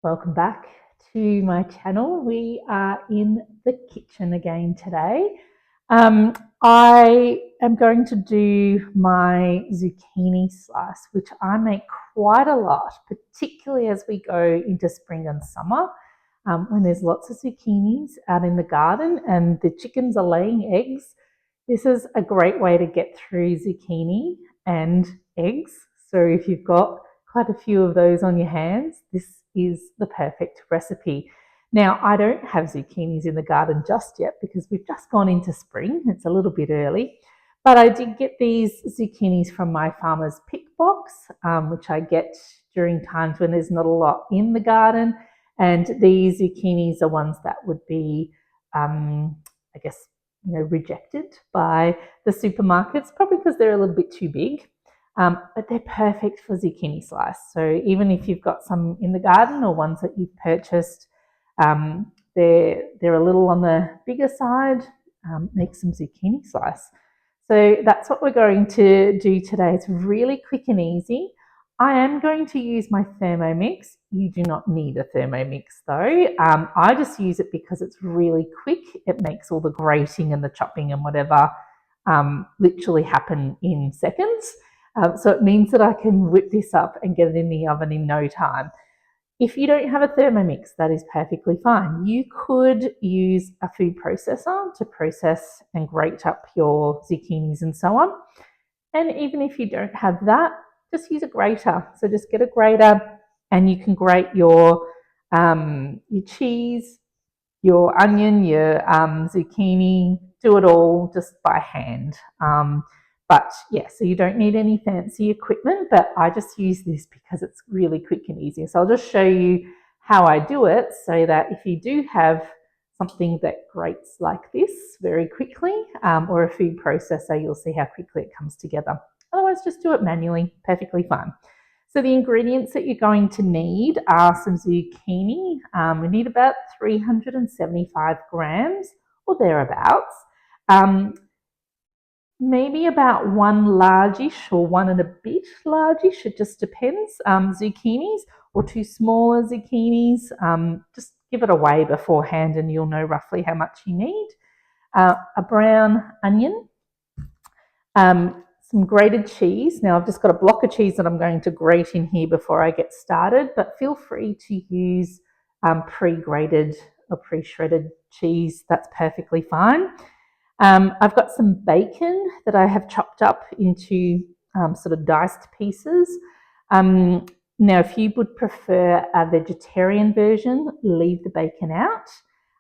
Welcome back to my channel. We are in the kitchen again today. I am going to do my zucchini slice, which I make quite a lot, particularly as we go into spring and summer, when there's lots of zucchinis out in the garden and the chickens are laying eggs. This is a great way to get through zucchini and eggs. So if you've got quite a few of those on your hands, this is the perfect recipe. Now, I don't have zucchinis in the garden just yet because we've just gone into spring. It's a little bit early, but I did get these zucchinis from my farmer's pick box, which I get during times when there's not a lot in the garden. And these zucchinis are ones that would be, I guess, rejected by the supermarkets, probably because they're a little bit too big. But they're perfect for zucchini slice. So even if you've got some in the garden or ones that you've purchased, they're a little on the bigger side, make some zucchini slice. So that's what we're going to do today. It's really quick and easy. I am going to use my Thermomix. You do not need a Thermomix though. I just use it because it's really quick. It makes all the grating and the chopping and whatever literally happen in seconds. So it means that I can whip this up and get it in the oven in no time. If you don't have a Thermomix, that is perfectly fine. You could use a food processor to process and grate up your zucchinis and so on. And even if you don't have that, just use a grater. So just get a grater and you can grate your cheese, your onion, your zucchini, do it all just by hand. But yeah, so you don't need any fancy equipment, but I just use this because it's really quick and easy. So I'll just show you how I do it so that if you do have something that grates like this very quickly, or a food processor, you'll see how quickly it comes together. Otherwise, just do it manually, perfectly fine. So the ingredients that you're going to need are some zucchini. We need about 375 grams or thereabouts. Maybe about one largish or one and a bit largish, it just depends, zucchinis, or two smaller zucchinis. Just give it away beforehand and you'll know roughly how much you need. A brown onion, some grated cheese. Now I've just got a block of cheese that I'm going to grate in here before I get started, but feel free to use pre-grated or pre-shredded cheese. That's perfectly fine. I've got some bacon that I have chopped up into sort of diced pieces. Now, if you would prefer a vegetarian version, leave the bacon out.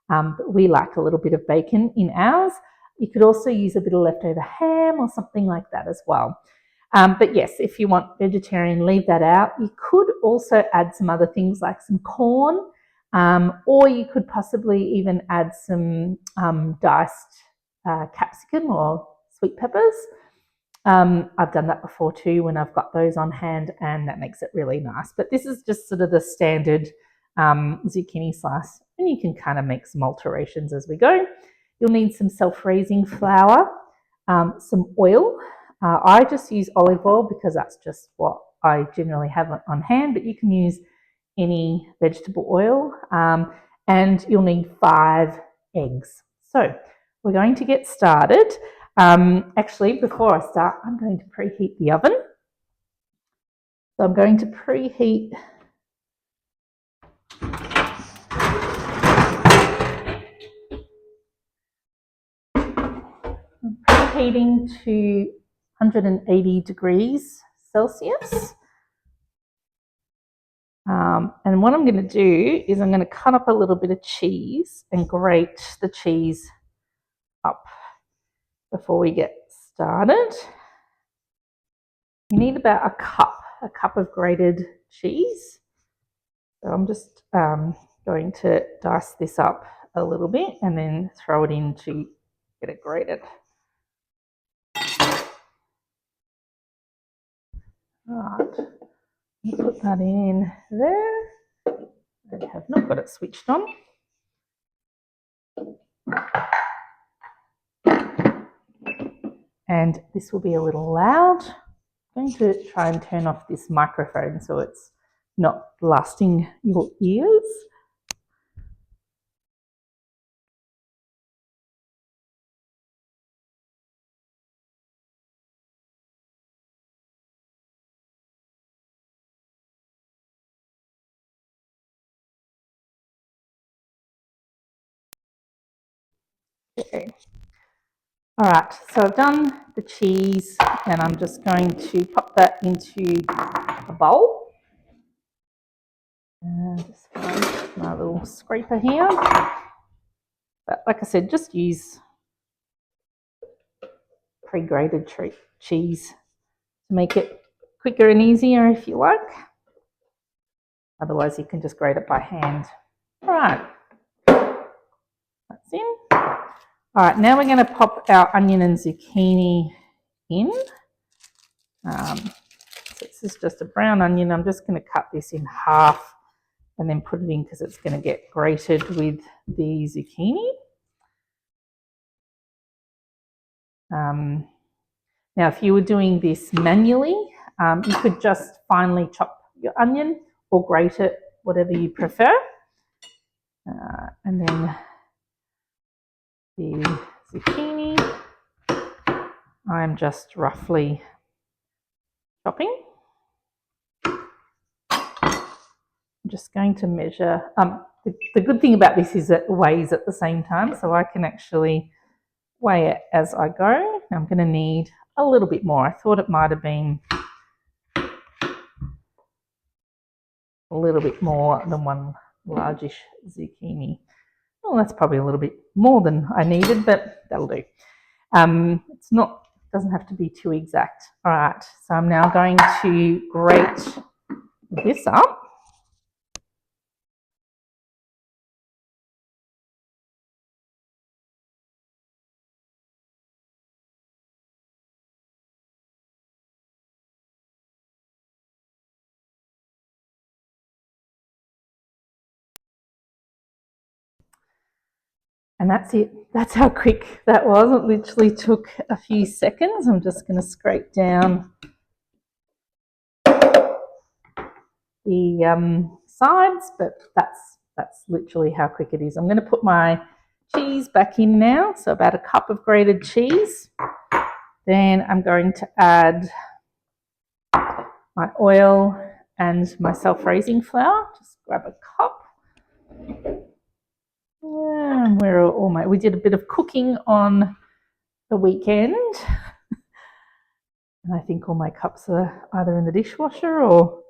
But we like a little bit of bacon in ours. You could also use a bit of leftover ham or something like that as well. But yes, if you want vegetarian, leave that out. You could also add some other things like some corn, or you could possibly even add some diced capsicum or sweet peppers. I've done that before too when I've got those on hand, and that makes it really nice. But this is just sort of the standard zucchini slice, and you can kind of make some alterations as we go. You'll need some self-raising flour, some oil. I just use olive oil because that's just what I generally have on hand, but you can use any vegetable oil. And you'll need 5 eggs. So we're going to get started. Actually, before I start, I'm going to preheat the oven. So I'm going to preheat preheating to 180 degrees Celsius. And what I'm going to do is I'm going to cut up a little bit of cheese and grate the cheese up before we get started. You need about a cup of grated cheese. So I'm just going to dice this up a little bit and then throw it in to get it grated. Right, put that in there. I have not got it switched on. And this will be a little loud. I'm going to try and turn off this microphone so it's not blasting your ears. Okay. All right, so I've done the cheese and I'm just going to pop that into a bowl. Just find my little scraper here. But like I said, just use pre-grated cheese to make it quicker and easier if you like. Otherwise, you can just grate it by hand. All right, that's in. All right, now we're going to pop our onion and zucchini in. So this is just a brown onion. I'm just going to cut this in half and then put it in because it's going to get grated with the zucchini. Now, if you were doing this manually, you could just finely chop your onion or grate it, whatever you prefer. And then the zucchini, I'm just roughly chopping. I'm just going to measure. The good thing about this is it weighs at the same time, so I can actually weigh it as I go. I'm going to need a little bit more. I thought it might have been a little bit more than one largish zucchini. Well, that's probably a little bit more than I needed, but that'll do. It's not, doesn't have to be too exact. All right, so I'm now going to grate this up. And that's it. That's how quick that was. It literally took a few seconds. I'm just going to scrape down the sides, but that's literally how quick it is. I'm going to put my cheese back in now, so about a cup of grated cheese. Then I'm going to add my oil and my self-raising flour. Just grab a cup. And we did a bit of cooking on the weekend. And I think all my cups are either in the dishwasher or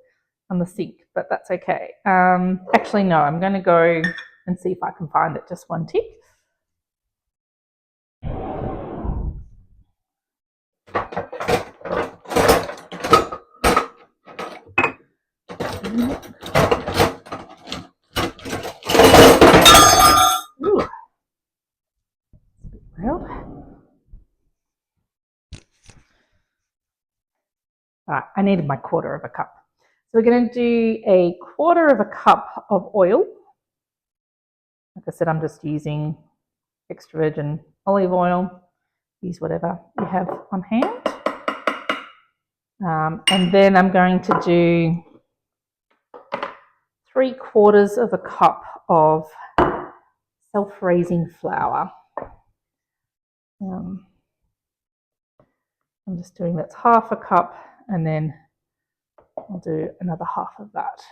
on the sink, but that's okay. Actually, no, I'm going to go and see if I can find it. Just one tick. Ooh. Well, I needed my quarter of a cup. So we're going to do a quarter of a cup of oil. Like I said, I'm just using extra virgin olive oil. Use whatever you have on hand. And then I'm going to do 3/4 of a cup of self-raising flour. I'm just doing that's half a cup, and then I'll do another half of that.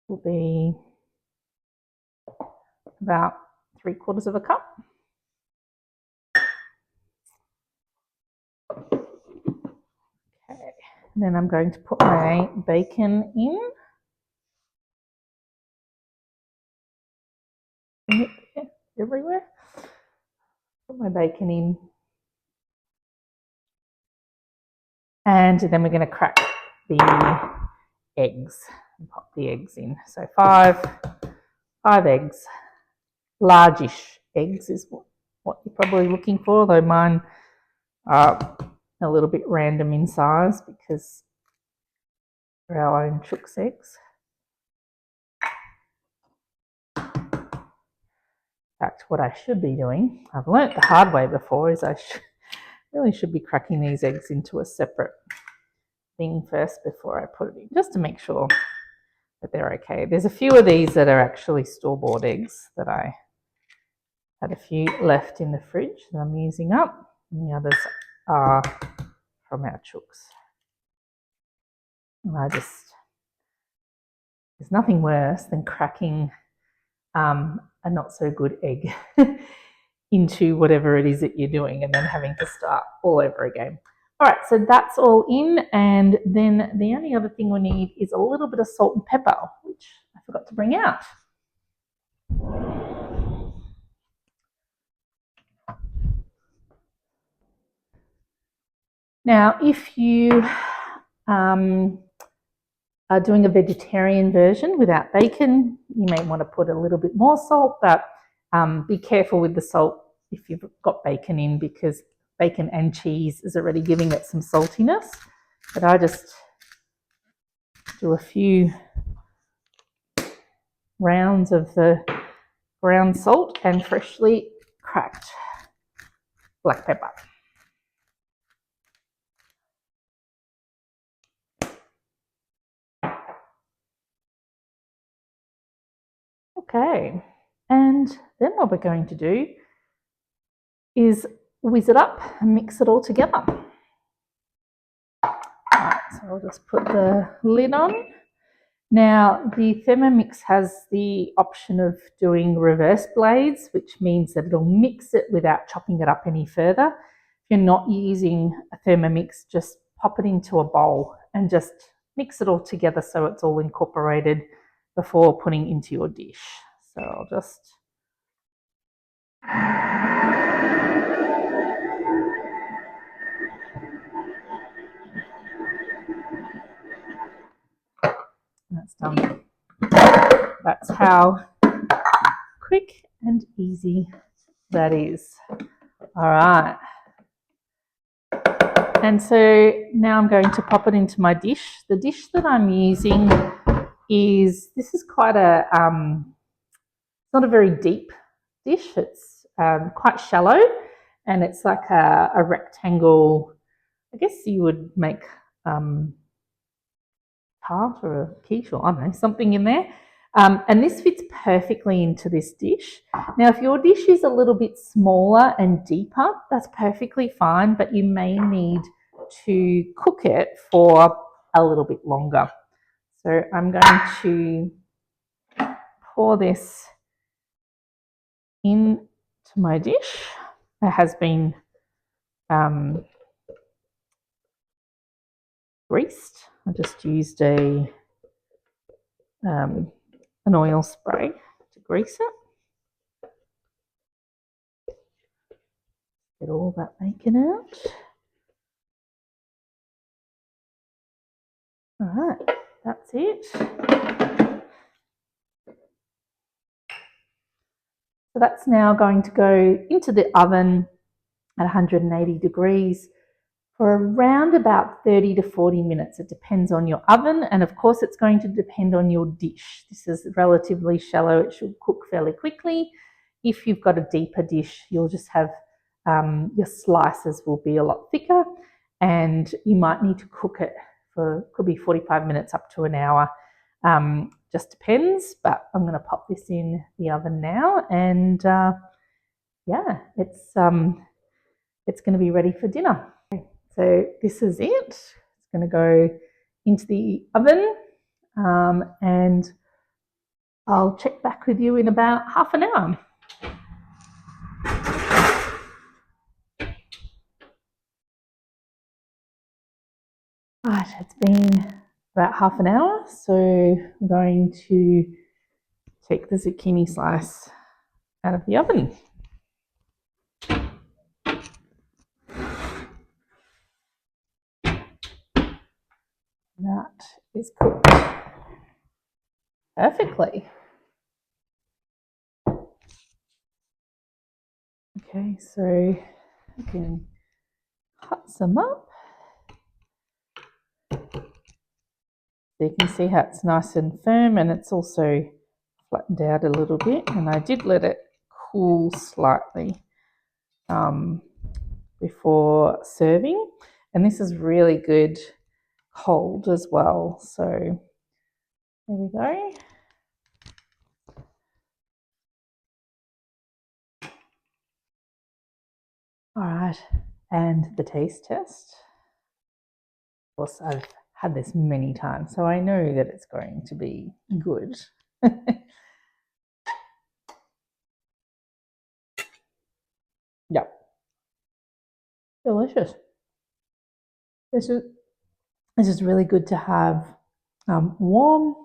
Will be about 3/4 of a cup. Okay, and then I'm going to put my bacon in. Everywhere. Put my bacon in. And then we're going to crack the eggs and pop the eggs in. So five eggs. Largish eggs is what you're probably looking for, though mine are a little bit random in size because they're our own chook's eggs. In fact, what I should be doing, I've learnt the hard way before, is I really should be cracking these eggs into a separate thing first before I put it in, just to make sure that they're okay. There's a few of these that are actually store-bought eggs that I had a few left in the fridge that I'm using up, and the others are from our chooks. And there's nothing worse than cracking a not so good egg into whatever it is that you're doing and then having to start all over again. All right, so that's all in, and then the only other thing we need is a little bit of salt and pepper, which I forgot to bring out. Now, if you are doing a vegetarian version without bacon, you may want to put a little bit more salt, but be careful with the salt if you've got bacon in, because bacon and cheese is already giving it some saltiness. But I just do a few rounds of the ground salt and freshly cracked black pepper. Okay, and then what we're going to do is whiz it up and mix it all together. Right, so I'll just put the lid on. Now, the Thermomix has the option of doing reverse blades, which means that it'll mix it without chopping it up any further. If you're not using a Thermomix, just pop it into a bowl and just mix it all together so it's all incorporated before putting into your dish. So I'll just... That's done. That's how quick and easy that is. All right. And so now I'm going to pop it into my dish. The dish that I'm using this is quite a, not a very deep dish. It's quite shallow, and it's like a rectangle. I guess you would make tart or a quiche or I don't know, something in there. And this fits perfectly into this dish. Now, if your dish is a little bit smaller and deeper, that's perfectly fine, but you may need to cook it for a little bit longer. So I'm going to pour this into my dish. It has been greased. I just used an oil spray to grease it. Get all that bacon out. All right, that's it. So that's now going to go into the oven at 180 degrees for around about 30 to 40 minutes. It depends on your oven, and of course it's going to depend on your dish. This is relatively shallow. It should cook fairly quickly. If you've got a deeper dish, you'll just have your slices will be a lot thicker, and you might need to cook it for, could be 45 minutes up to an hour. Just depends, but I'm going to pop this in the oven now, and yeah, it's going to be ready for dinner. So this is it. It's going to go into the oven, and I'll check back with you in about half an hour. Right, it's been about half an hour, so I'm going to take the zucchini slice out of the oven. That is cooked perfectly. Okay, so I can cut some up. So you can see how it's nice and firm, and it's also flattened out a little bit, and I did let it cool slightly before serving, and this is really good cold as well. So there we go. All right, and the taste test. Of course, I've had this many times, so I know that it's going to be good. Yep, delicious. This is this is really good to have warm,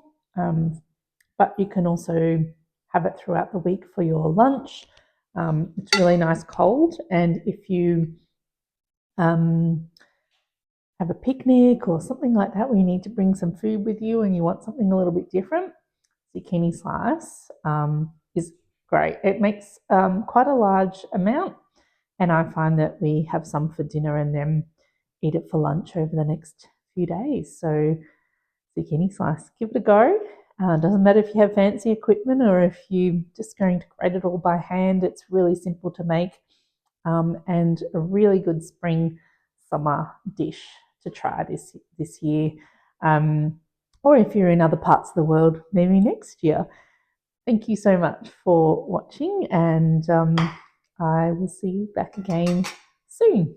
but you can also have it throughout the week for your lunch. It's really nice cold, and if you um, have a picnic or something like that where you need to bring some food with you and you want something a little bit different, zucchini slice is great. It makes quite a large amount, and I find that we have some for dinner and then eat it for lunch over the next few days. So zucchini slice, give it a go. Doesn't matter if you have fancy equipment or if you're just going to grate it all by hand. It's really simple to make, and a really good spring summer dish to try this year. Or if you're in other parts of the world, maybe next year. Thank you so much for watching, and I will see you back again soon.